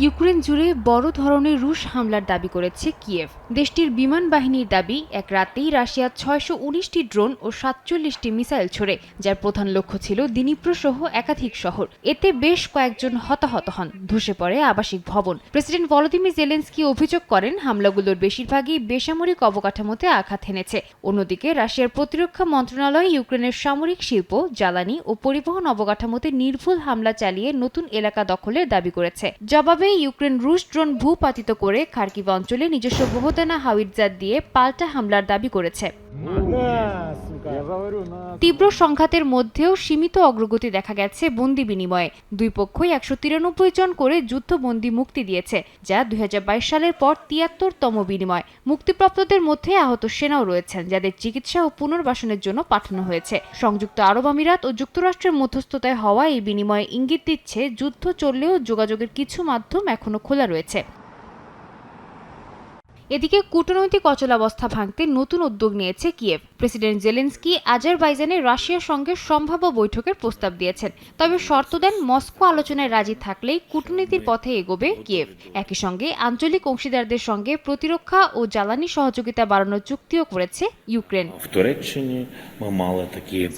Ukraine জুড়ে বড় ধরনের রুশ হামলার দাবি করেছে কিয়েভ। দেশটির বিমান বাহিনীর দাবি, এক রাতেই রাশিয়া ৬১৯টি ড্রোন ও ৪৭টি মিসাইল ছোড়ে, যার প্রধান লক্ষ্য ছিল দিনিপ্রো সহ একাধিক শহর। এতে বেশ কয়েকজন হতাহত হন, ধসে পড়ে আবাসিক ভবন। প্রেসিডেন্ট ভলোদিমির জেলেনস্কি অভিযোগ করেন, হামলাগুলোর বেশিরভাগই বেসামরিক অবকাঠামোতে আঘাত হেনেছে। অন্যদিকে রাশিয়ার প্রতিরক্ষা মন্ত্রণালয় ইউক্রেনের সামরিক শিল্প, জ্বালানি ও পরিবহন অবকাঠামোতে নির্ভুল হামলা চালিয়ে নতুন এলাকা দখলের দাবি করেছে। জবাবে ইউক্রেন রুশ ড্রোন ভূপাতিত করে খার্কিভ অঞ্চলে নিজস্ব বহুদানা হাউইটজার দিয়ে পাল্টা হামলার দাবি করেছে। তীব্র সংঘাতের মধ্যেও সীমিত অগ্রগতি দেখা গেছে বন্দি বিনিময়ে। দুই পক্ষই ১৯৩ জন করে যুদ্ধবন্দী মুক্তি দিয়েছে, যা ২০২২ সালের পর ৭৩তম বিনিময়। মুক্তিপ্রাপ্তদের মধ্যে আহত সেনাও রয়েছেন, যাদের চিকিৎসা ও পুনর্বাসনের জন্য পাঠানো হয়েছে। সংযুক্ত আরব আমিরাত ও যুক্তরাষ্ট্রের মধ্যস্থতায় হওয়া এই বিনিময়ে ইঙ্গিত দিচ্ছে, যুদ্ধ চললেও যোগাযোগের কিছু মাধ্যম এখনো খোলা রয়েছে। এদিকে কূটনৈতিক অচলাবস্থা ভাঙতে নতুন উদ্যোগ নিয়েছে কিয়েভ। প্রেসিডেন্ট জেলেনস্কি আজারবাইজানে রাশিয়ার সঙ্গে সম্ভাব্য বৈঠকের প্রস্তাব দিয়েছেন, তবে শর্ত দেন মস্কো আলোচনায় রাজি থাকলেই কূটনীতির পথে এগোবে কিয়েভ। একই সঙ্গে আঞ্চলিক অংশীদারদের সঙ্গে প্রতিরক্ষা ও জ্বালানি সহযোগিতা বাড়ানোর চুক্তিও করেছে ইউক্রেন।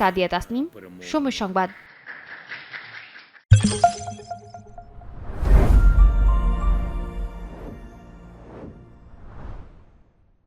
সাদিয়া তাসনিম, সময় সংবাদ।